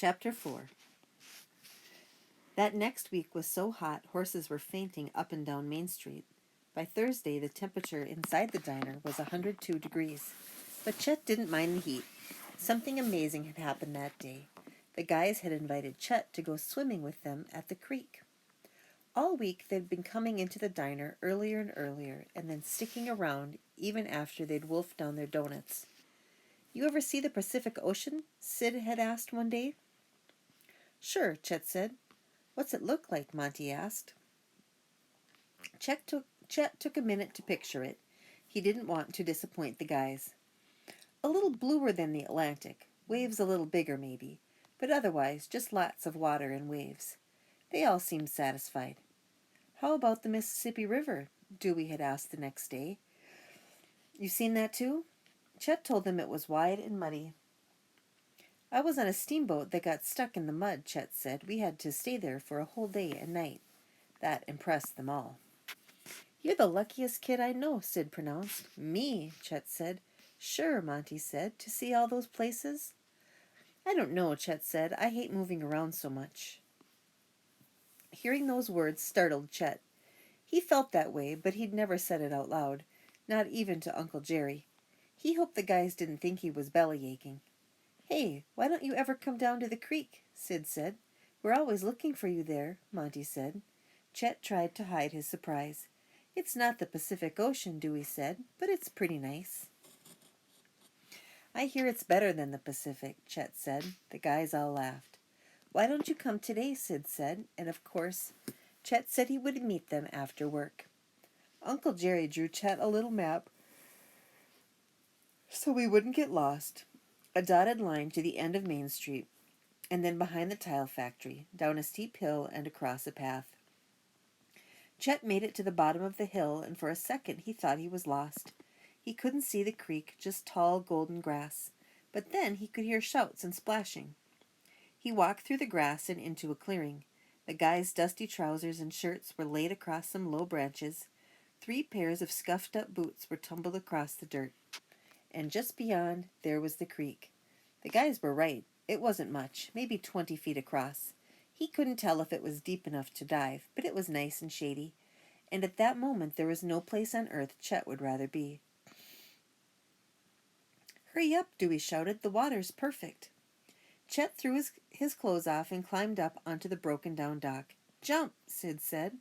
Chapter 4. That next week was so hot horses were fainting up and down Main Street. By Thursday, the temperature inside the diner was 102 degrees. But Chet didn't mind the heat. Something amazing had happened that day. The guys had invited Chet to go swimming with them at the creek. All week they'd been coming into the diner earlier and earlier, and then sticking around even after they'd wolfed down their donuts. "You ever see the Pacific Ocean?" Sid had asked one day. "Sure," Chet said. "What's it look like?" Monty asked. Chet took a minute to picture it. He didn't want to disappoint the guys. "A little bluer than the Atlantic. Waves a little bigger, maybe. But otherwise, just lots of water and waves." They all seemed satisfied. "How about the Mississippi River?" Dewey had asked the next day. "You seen that too?" Chet told them it was wide and muddy. "I was on a steamboat that got stuck in the mud," Chet said. "We had to stay there for a whole day and night." That impressed them all. "You're the luckiest kid I know," Sid pronounced. "Me," Chet said. "Sure," Monty said. "To see all those places?" "I don't know," Chet said. "I hate moving around so much." Hearing those words startled Chet. He felt that way, but he'd never said it out loud, not even to Uncle Jerry. He hoped the guys didn't think he was belly-aching. "Hey, why don't you ever come down to the creek?" Sid said. "We're always looking for you there," Monty said. Chet tried to hide his surprise. "It's not the Pacific Ocean," Dewey said, "but it's pretty nice." "I hear it's better than the Pacific," Chet said. The guys all laughed. "Why don't you come today?" Sid said, and of course Chet said he would meet them after work. Uncle Jerry drew Chet a little map so we wouldn't get lost. A dotted line to the end of Main Street, and then behind the tile factory, down a steep hill and across a path. Chet made it to the bottom of the hill, and for a second he thought he was lost. He couldn't see the creek, just tall golden grass. But then he could hear shouts and splashing. He walked through the grass and into a clearing. The guys' dusty trousers and shirts were laid across some low branches. 3 pairs of scuffed-up boots were tumbled across the dirt. And just beyond, there was the creek. The guys were right. It wasn't much, maybe 20 feet across. He couldn't tell if it was deep enough to dive, but it was nice and shady. And at that moment there was no place on earth Chet would rather be. "Hurry up," Dewey shouted. "The water's perfect." Chet threw his clothes off and climbed up onto the broken-down dock. "Jump," Sid said.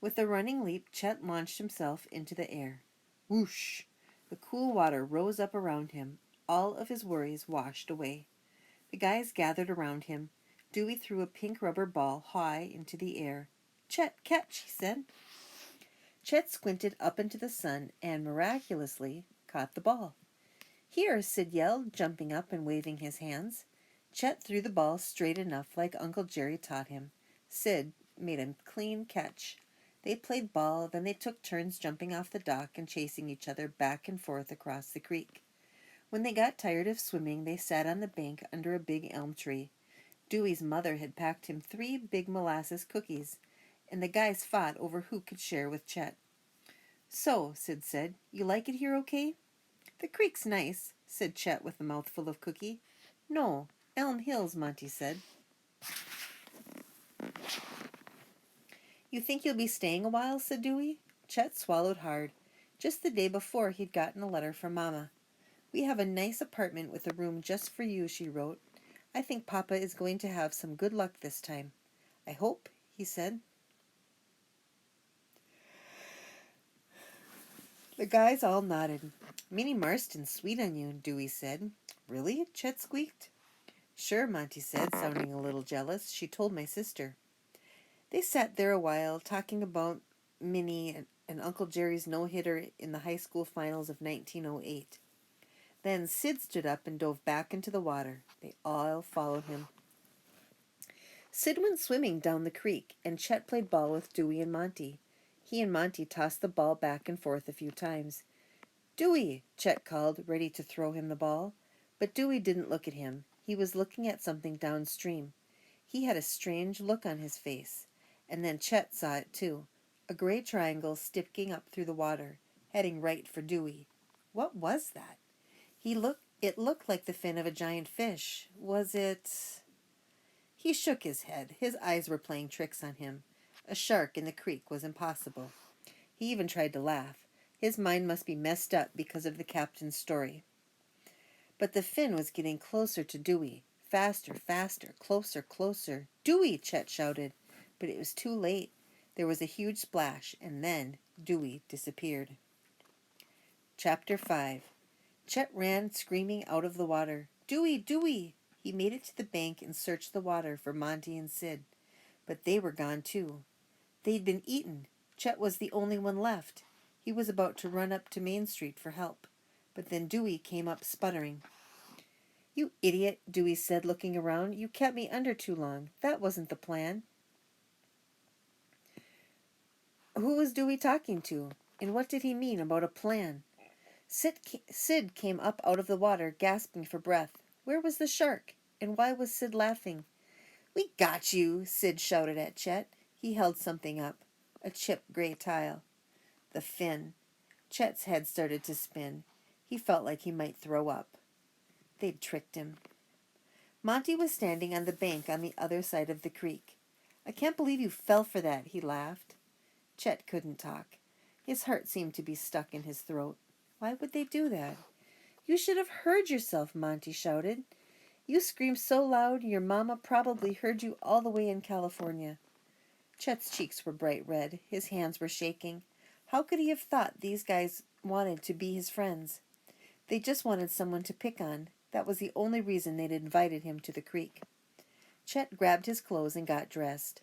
With a running leap, Chet launched himself into the air. Whoosh! The cool water rose up around him. All of his worries washed away. The guys gathered around him. Dewey threw a pink rubber ball high into the air. "Chet, catch," he said. Chet squinted up into the sun and, miraculously, caught the ball. "Here," Sid yelled, jumping up and waving his hands. Chet threw the ball straight enough, like Uncle Jerry taught him. Sid made a clean catch. They played ball, then they took turns jumping off the dock and chasing each other back and forth across the creek. When they got tired of swimming, they sat on the bank under a big elm tree. Dewey's mother had packed him 3 big molasses cookies, and the guys fought over who could share with Chet. "So," Sid said, "you like it here okay?" "The creek's nice," said Chet with a mouthful of cookie. "No, Elm Hills," Monty said. "You think you'll be staying a while?" said Dewey. Chet swallowed hard. Just the day before he'd gotten a letter from Mama. "We have a nice apartment with a room just for you," she wrote. "I think Papa is going to have some good luck this time." "I hope," he said. The guys all nodded. "Minnie Marston's sweet on you," Dewey said. "Really?" Chet squeaked. "Sure," Monty said, sounding a little jealous. "She told my sister." They sat there a while, talking about Minnie and Uncle Jerry's no-hitter in the high school finals of 1908. Then Sid stood up and dove back into the water. They all followed him. Sid went swimming down the creek, and Chet played ball with Dewey and Monty. He and Monty tossed the ball back and forth a few times. "Dewey," Chet called, ready to throw him the ball. But Dewey didn't look at him. He was looking at something downstream. He had a strange look on his face. And then Chet saw it too. A gray triangle sticking up through the water, heading right for Dewey. What was that? It looked like the fin of a giant fish. Was it... He shook his head. His eyes were playing tricks on him. A shark in the creek was impossible. He even tried to laugh. His mind must be messed up because of the captain's story. But the fin was getting closer to Dewey. Faster, faster, closer, closer. Dewey, Chet shouted. But it was too late. There was a huge splash, and then Dewey disappeared. Chapter 5. Chet ran screaming out of the water. Dewey, Dewey! He made it to the bank and searched the water for Monty and Sid. But they were gone too. They'd been eaten. Chet was the only one left. He was about to run up to Main Street for help. But then Dewey came up sputtering. You idiot, Dewey said, looking around. You kept me under too long. That wasn't the plan. Who was Dewey talking to? And what did he mean about a plan? Sid came up out of the water, gasping for breath. Where was the shark? And why was Sid laughing? We got you, Sid shouted at Chet. He held something up. A chipped gray tile. The fin. Chet's head started to spin. He felt like he might throw up. They'd tricked him. Monty was standing on the bank on the other side of the creek. I can't believe you fell for that, he laughed. Chet couldn't talk. His heart seemed to be stuck in his throat. Why would they do that? You should have heard yourself, Monty shouted. You screamed so loud your mama probably heard you all the way in California. Chet's cheeks were bright red. His hands were shaking. How could he have thought these guys wanted to be his friends? They just wanted someone to pick on. That was the only reason they'd invited him to the creek. Chet grabbed his clothes and got dressed.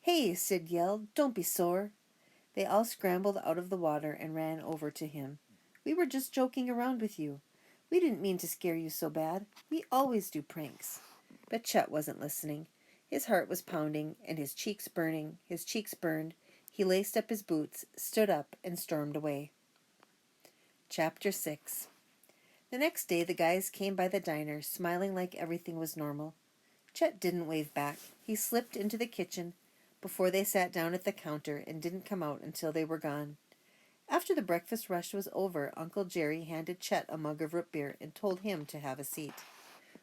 Hey, Sid yelled, don't be sore. They all scrambled out of the water and ran over to him. We were just joking around with you. We didn't mean to scare you so bad. We always do pranks. But Chet wasn't listening. His heart was pounding and his cheeks burning. His cheeks burned. He laced up his boots, stood up, and stormed away. Chapter 6. The next day the guys came by the diner, smiling like everything was normal. Chet didn't wave back. He slipped into the kitchen before they sat down at the counter and didn't come out until they were gone. After the breakfast rush was over, Uncle Jerry handed Chet a mug of root beer and told him to have a seat.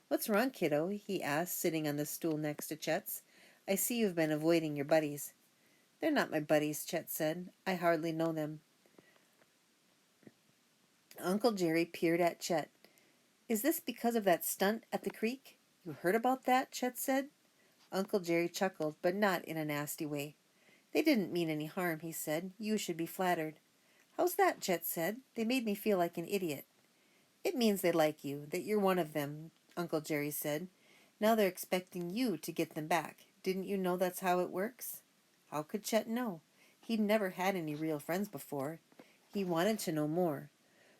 What's wrong, kiddo? He asked, sitting on the stool next to Chet's. I see you've been avoiding your buddies. They're not my buddies, Chet said. I hardly know them. Uncle Jerry peered at Chet. Is this because of that stunt at the creek? You heard about that? Chet said. Uncle Jerry chuckled, but not in a nasty way. They didn't mean any harm, he said. You should be flattered. How's that? Chet said. They made me feel like an idiot. It means they like you, that you're one of them, Uncle Jerry said. Now they're expecting you to get them back. Didn't you know that's how it works? How could Chet know? He'd never had any real friends before. He wanted to know more.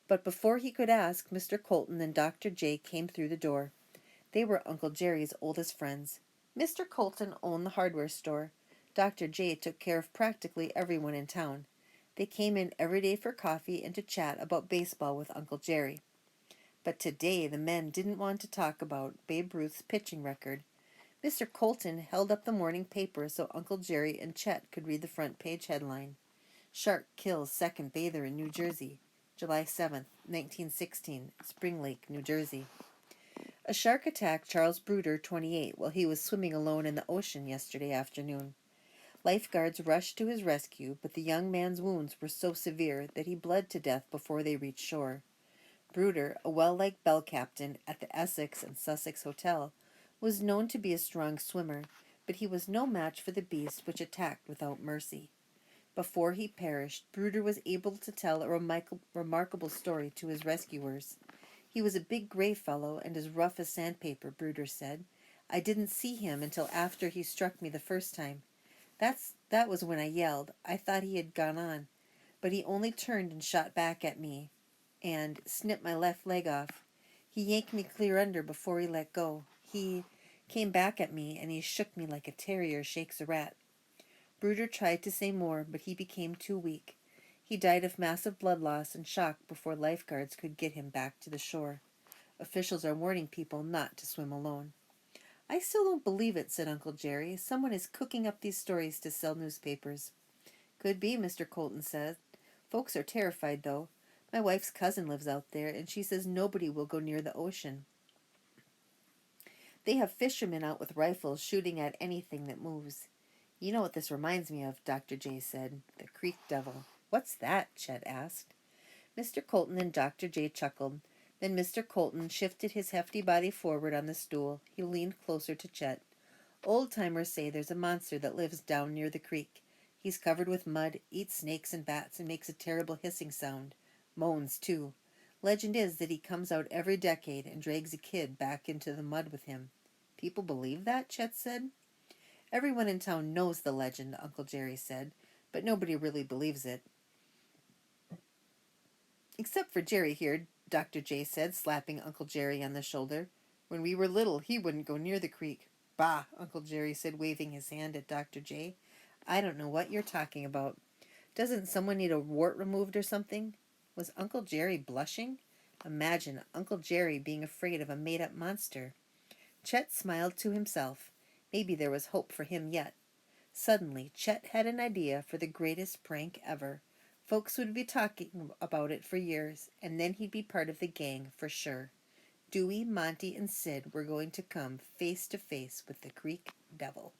But before he could ask, Mr. Colton and Dr. J came through the door. They were Uncle Jerry's oldest friends. Mr. Colton owned the hardware store. Dr. J took care of practically everyone in town. They came in every day for coffee and to chat about baseball with Uncle Jerry. But today the men didn't want to talk about Babe Ruth's pitching record. Mr. Colton held up the morning paper so Uncle Jerry and Chet could read the front page headline. Shark kills second bather in New Jersey. July 7th, 1916, Spring Lake, New Jersey. A shark attacked Charles Bruder, 28, while he was swimming alone in the ocean yesterday afternoon. Lifeguards rushed to his rescue, but the young man's wounds were so severe that he bled to death before they reached shore. Bruder, a well-liked bell captain at the Essex and Sussex Hotel, was known to be a strong swimmer, but he was no match for the beast which attacked without mercy. Before he perished, Bruder was able to tell a remarkable story to his rescuers. He was a big gray fellow and as rough as sandpaper, Bruder said. I didn't see him until after he struck me the first time. That was when I yelled. I thought he had gone on, but he only turned and shot back at me and snipped my left leg off. He yanked me clear under before he let go. He came back at me and he shook me like a terrier shakes a rat. Bruder tried to say more, but he became too weak. He died of massive blood loss and shock before lifeguards could get him back to the shore. Officials are warning people not to swim alone. I still don't believe it, said Uncle Jerry. Someone is cooking up these stories to sell newspapers. Could be, Mr. Colton said. Folks are terrified, though. My wife's cousin lives out there, and she says nobody will go near the ocean. They have fishermen out with rifles shooting at anything that moves. You know what this reminds me of, Dr. J said. The creek devil. What's that? Chet asked. Mr. Colton and Dr. J chuckled. Then Mr. Colton shifted his hefty body forward on the stool. He leaned closer to Chet. Old-timers say there's a monster that lives down near the creek. He's covered with mud, eats snakes and bats, and makes a terrible hissing sound. Moans, too. Legend is that he comes out every decade and drags a kid back into the mud with him. People believe that? Chet said. Everyone in town knows the legend, Uncle Jerry said, but nobody really believes it. Except for Jerry here, Dr. J said, slapping Uncle Jerry on the shoulder. When we were little, he wouldn't go near the creek. Bah, Uncle Jerry said, waving his hand at Dr. J. I don't know what you're talking about. Doesn't someone need a wart removed or something? Was Uncle Jerry blushing? Imagine Uncle Jerry being afraid of a made-up monster. Chet smiled to himself. Maybe there was hope for him yet. Suddenly, Chet had an idea for the greatest prank ever. Folks would be talking about it for years, and then he'd be part of the gang for sure. Dewey, Monty, and Sid were going to come face to face with the Creek Devil.